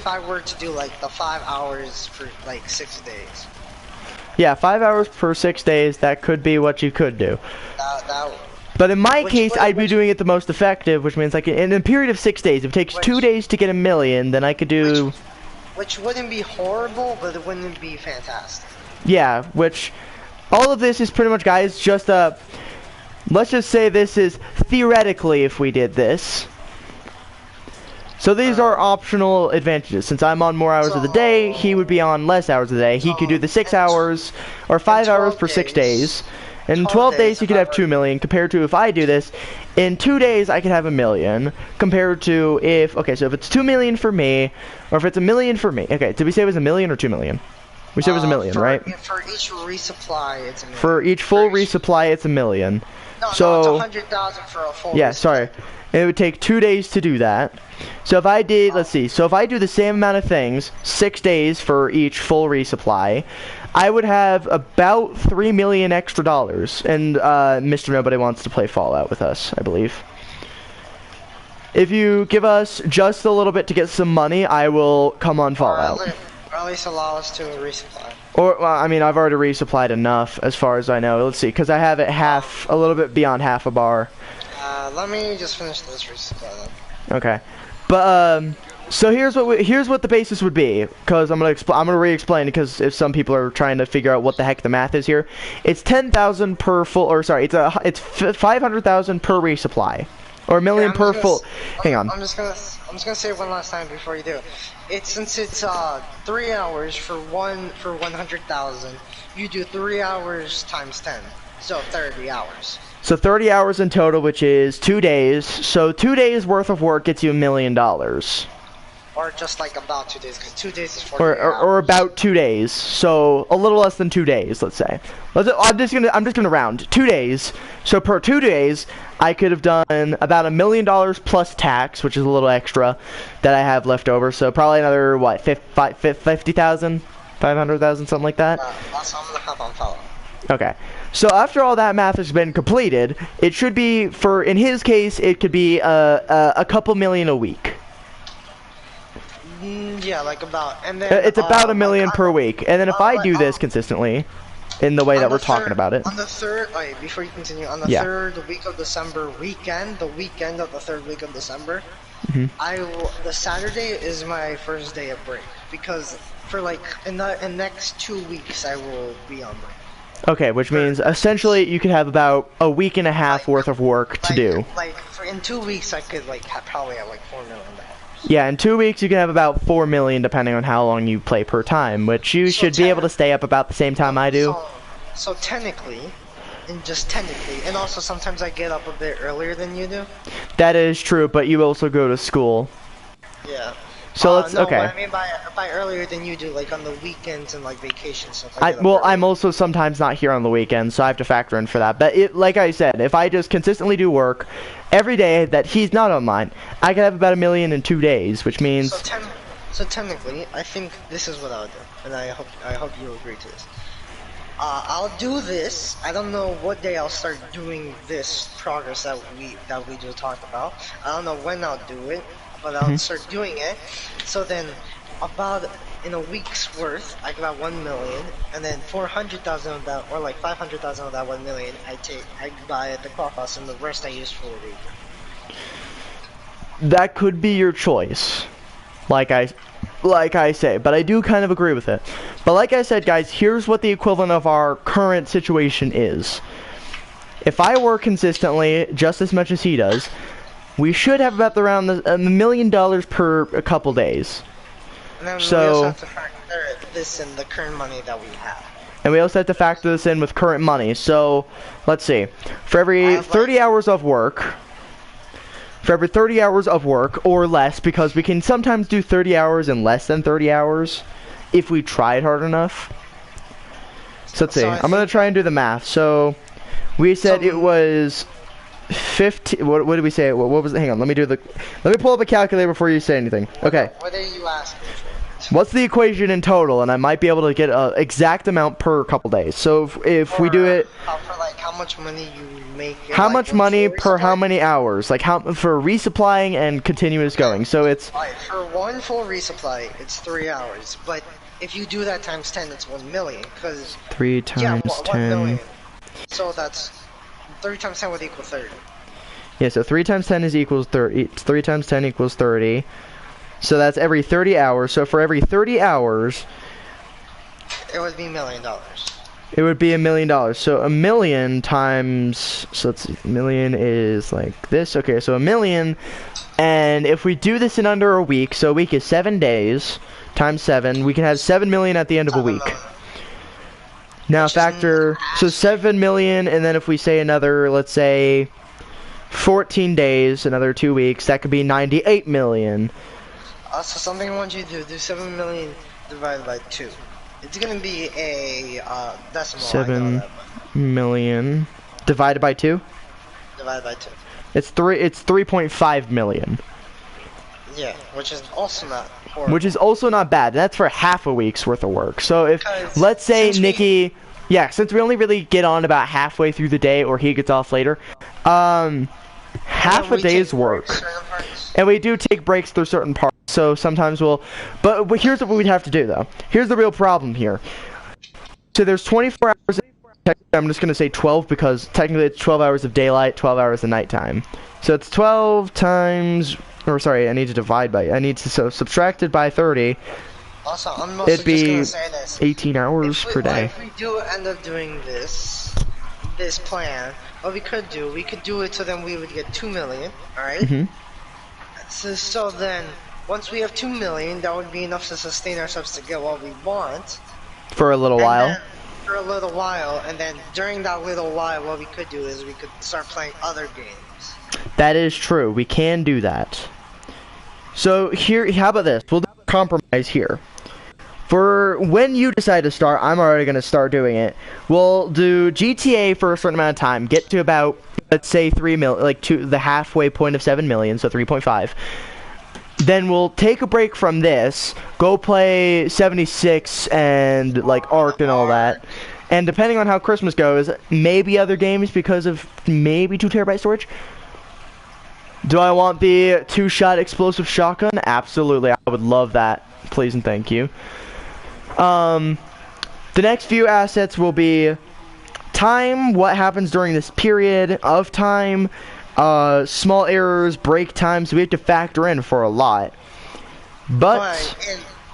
I were to do like the 5 hours for like 6 days. Yeah, 5 hours per 6 days, that could be what you could do. But in my case, I'd be doing it the most effective, which means like in a period of 6 days, if it takes 2 days to get $1 million, then I could do... Which wouldn't be horrible, but it wouldn't be fantastic. Yeah, which... All of this is pretty much, guys, just let's just say this is theoretically if we did this. So these are optional advantages. Since I'm on more hours of the day, he would be on less hours of the day. He could do the 6 hours, or 5 hours per 6 days. In 12 days, he could have 2 million, compared to if I do this, in 2 days, I could have $1 million, compared to if, okay, so if it's 2 million for me, or if it's $1 million for me, okay, did we say it was $1 million or 2 million? We said it was $1 million, right? For each resupply, it's $1 million. For each full resupply, it's $1 million. No, so, it's 100,000 for a full yeah, resupply. Sorry. It would take 2 days to do that. So if I did, let's see, so if I do the same amount of things, 6 days for each full resupply, I would have about $3 million extra dollars. And Mr. Nobody wants to play Fallout with us, I believe. If you give us just a little bit to get some money, I will come on Fallout. Or at least allow us to resupply. Or, well, I mean, I've already resupplied enough, as far as I know. Let's see, because I have it a little bit beyond half a bar. Let me just finish this resupply then. Okay, but so here's what the basis would be, because I'm gonna re-explain because if some people are trying to figure out what the heck the math is here, it's 10,000 per full, or sorry, it's 500,000 per resupply, or $1 million per full. Hang on. I'm just gonna say it one last time before you do. Since it's 3 hours for 100,000, you do 3 hours times 10, so 30 hours. So 30 hours in total, which is 2 days. So 2 days worth of work gets you $1 million. Or just like about 2 days, because 2 days is 40 hours. Or about 2 days. So a little less than 2 days, let's say. I'm just gonna round 2 days. So per 2 days, I could have done about $1 million plus tax, which is a little extra that I have left over. So probably another what, 50,000, 500,000, something like that. Also, I'm gonna hop on follow. Okay. So after all that math has been completed, it should be, in his case, it could be a couple million a week. Yeah, like about, and then it's about $1 million per week. And then if I do this consistently, in the way that we're talking about it. On the third, wait, before you continue, on the third week of December weekend, the weekend of the 3rd week of December, the Saturday is my first day of break, because for like in the next 2 weeks I will be on break. Okay, which means essentially you could have about a week and a half worth of work to do. In 2 weeks I could probably have like $4 million. Yeah, in 2 weeks you can have about $4 million depending on how long you play per time, which you should be able to stay up about the same time I do. So technically, and also sometimes I get up a bit earlier than you do. That is true, but you also go to school. Yeah. So let's no, okay. what I mean by earlier than you do, like on the weekends and like vacation stuff. I Well, early. I'm also sometimes not here on the weekends, so I have to factor in for that. But like I said, if I just consistently do work every day that he's not online, I could have about 1 million in 2 days, which means. So technically, I think this is what I would do, and I hope you agree to this. I'll do this. I don't know what day I'll start doing this progress that we just talked about. I don't know when I'll do it, but I'll start doing it. So then, about in a week's worth, I get about 1 million, and then 400,000 of that, or like 500,000 of that 1 million, I buy at the clock house, and the rest I use for a week. That could be your choice, like I say, but I do kind of agree with it. But like I said, guys, here's what the equivalent of our current situation is. If I work consistently just as much as he does, we should have about around $1 million per a couple days. And then So, we also have to factor this in the current money that we have. And we also have to factor this in with current money. So, let's see. For every 30 hours of work, or less, because we can sometimes do 30 hours in less than 30 hours if we tried hard enough. So let's see. I'm going to try and do the math. So we said it was 15. What did we say? What was it? Hang on. Let me pull up a calculator before you say anything. Okay. What are you asking for? What's the equation in total? And I might be able to get an exact amount per couple days. So if we do it, for like how much money you make. How much money per how many hours? Like how for resupplying and continuous going. So it's for one full resupply, it's 3 hours. But if you do that times 10, it's 1 million. Because 3 times 10. 1 million. So that's 3 times 10 would equal 30. Yeah. So 3 times 10 is equals 30. 3 times 10 equals 30. So that's every 30 hours. So for every 30 hours, it would be $1 million. It would be $1 million. So 1 million times, so let's see, 1 million is like this. Okay, so 1 million, and if we do this in under a week, so a week is 7 days, times 7, we can have 7 million at the end of a week. Now factor, so 7 million, and then if we say another, let's say, 14 days, another 2 weeks, that could be 98 million. So something I want you to do 7 million divided by 2. It's gonna be a decimal. 7 million divided by 2. Divided by 2. It's 3.5 million. Yeah, which is also not horrible. Which is also not bad. That's for half a week's worth of work. So if let's say Nikki, since we only really get on about halfway through the day, or he gets off later, half a day's work. And we do take breaks through certain parts, so sometimes but here's what we'd have to do, though. Here's the real problem here. So there's 24 hours, I'm just going to say 12, because technically it's 12 hours of daylight, 12 hours of nighttime. So it's 12 times, or sorry, I need to subtract it by 30. Also, I'm also it'd be just gonna say this. 18 hours per day. If we do end up doing this plan, what we could do it so then we would get 2 million, alright? So then, once we have 2 million, that would be enough to sustain ourselves to get what we want. For a little while. For a little while, and then during that little while, what we could do is we could start playing other games. That is true. We can do that. So here, how about this? We'll do a compromise here. For when you decide to start, I'm already going to start doing it. We'll do GTA for a certain amount of time. Get to about, let's say, 3 million, like to the halfway point of 7 million, so 3.5. Then we'll take a break from this, go play 76 and like Ark and all that. And depending on how Christmas goes, maybe other games because of maybe 2 terabyte storage. Do I want the 2-shot explosive shotgun? Absolutely, I would love that. Please and thank you. The next few assets will be time, what happens during this period of time, small errors, break times. We have to factor in for a lot. But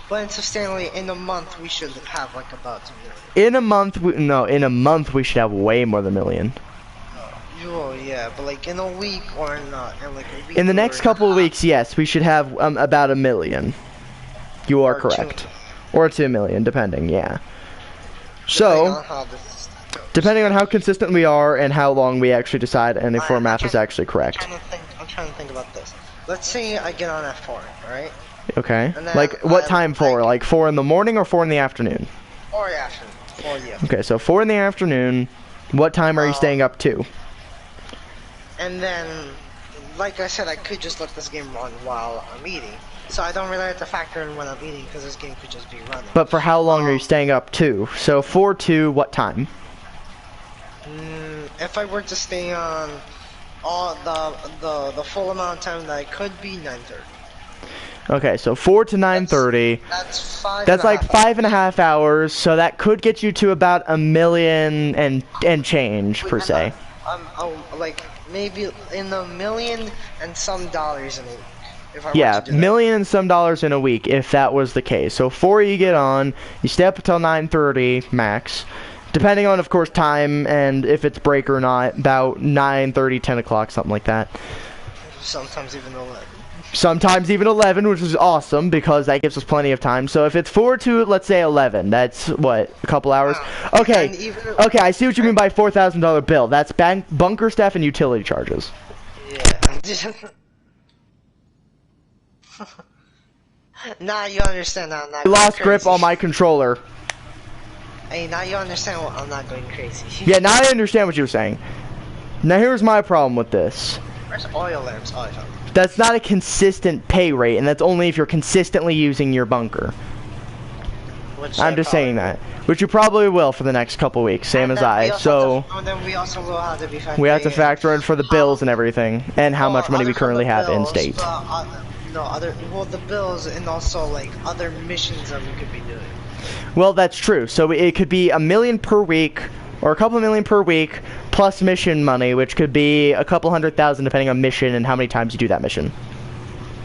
sustainably in a month we should have like about 2 million. In a month we should have way more than 1 million. Oh yeah, but like in a week or not, in the next couple of weeks, yes, we should have about 1 million. You are correct. Or 2 million, depending, yeah. So, depending on how consistent we are and how long we actually decide, and if our math is actually correct. I'm trying to think about this. Let's say I get on at 4, alright? Okay. And then Like, what time for? Like 4 in the morning or 4 in the afternoon? 4 in the afternoon. 4 in the afternoon. Okay, so 4 in the afternoon. What time are you staying up to? And then, like I said, I could just let this game run while I'm eating. So I don't really have to factor in when I'm eating because this game could just be running. But for how long are you staying up to? So 4 to what time? If I were to stay on all the full amount of time that I could be, 9:30. Okay, so 4 to 9:30. That's 5. That's like 5.5 hours. So that could get you to about $1 million and change per se. Like maybe in the million and some dollars in a week. If I were Yeah, to do million and some dollars in a week if that was the case. So 4 you get on, you stay up until 9:30 max. Depending on, of course, time and if it's break or not, about 9:30, 10 o'clock, something like that. Sometimes even 11. Sometimes even 11, which is awesome because that gives us plenty of time. So if it's 4 to, let's say, 11, that's, what, a couple hours? Okay, okay, I see what you mean by $4,000 bill. That's bunker stuff and utility charges. Yeah. Now you understand that I'm not I lost crazy. grip on my controller. Hey, now you understand why I'm not going crazy. Yeah, now I understand what you were saying. Now here's my problem with this. Where's oil lamps? Oh, I found them. That's not a consistent pay rate, and that's only if you're consistently using your bunker. I'm just saying that. Which you probably will for the next couple weeks, same as I. So then we also will have to be we have to factor in for the bills and everything, and how much money we currently have in state. Well, the bills and also like other missions that we could be doing. Well, that's true. So it could be $1 million per week, or a couple million per week, plus mission money, which could be a couple $100,000 depending on mission and how many times you do that mission.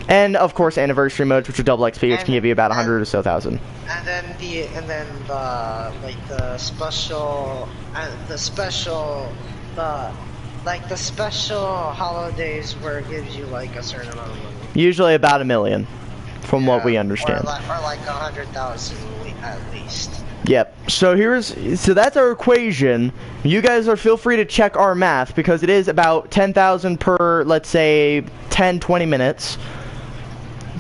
And of course, anniversary modes, which are double XP, which can give you about 100 or so thousand. And then the special holidays where it gives you like a certain amount of money. Usually about $1 million, from what we understand. Or like 100,000 at least. Yep. So that's our equation. You guys feel free to check our math because it is about 10,000 per, let's say, 10-20 minutes.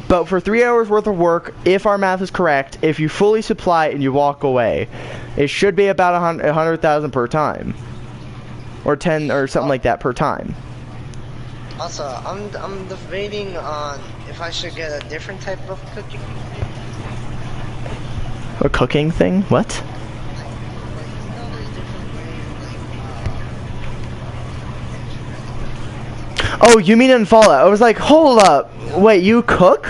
But for 3 hours worth of work, if our math is correct, if you fully supply and you walk away, it should be about 100,000 per time, or 10 or something like that per time. Also, I'm debating on if I should get a different type of cooking. A cooking thing? What? Oh, you mean in Fallout? I was like, hold up. Wait, you cook?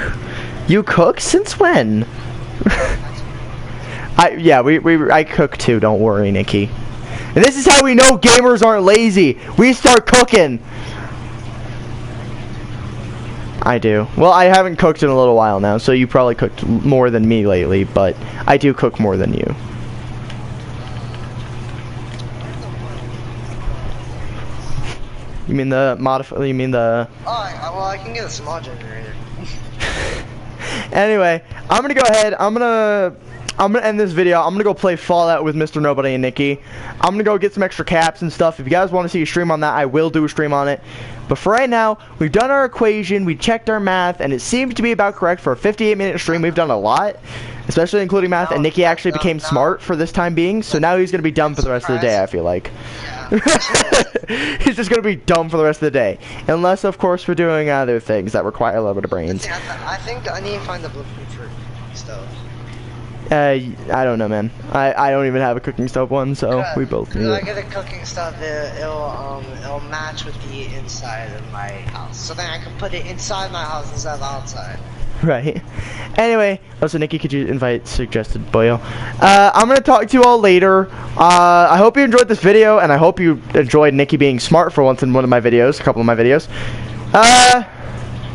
You cook? Since when? I cook too, don't worry, Nikki. And this is how we know gamers aren't lazy. We start cooking. I do. Well, I haven't cooked in a little while now, so you probably cooked more than me lately, but I do cook more than you. You mean the you mean the... Oh, well, I can get a small generator. Anyway, I'm gonna go ahead. I'm gonna end this video. I'm gonna go play Fallout with Mr. Nobody and Nikki. I'm gonna go get some extra caps and stuff. If you guys want to see a stream on that, I will do a stream on it. But for right now, we've done our equation, we checked our math, and it seems to be about correct for a 58-minute stream. We've done a lot, especially including math, and Nikki actually became smart for this time being, so now he's gonna be dumb for the rest of the day, I feel like. He's just gonna be dumb for the rest of the day. Unless, of course, we're doing other things that require a little bit of brains. I think I need to find the blueprint for stuff. I don't know, man. I don't even have a cooking stove one, so we both need it. If I get a cooking stove, it'll match with the inside of my house. So then I can put it inside my house instead of outside. Right. Anyway, also Nikki, could you invite suggested boyo? I'm gonna talk to you all later. I hope you enjoyed this video, and I hope you enjoyed Nikki being smart for once in one of my videos, a couple of my videos.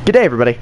Good day, everybody.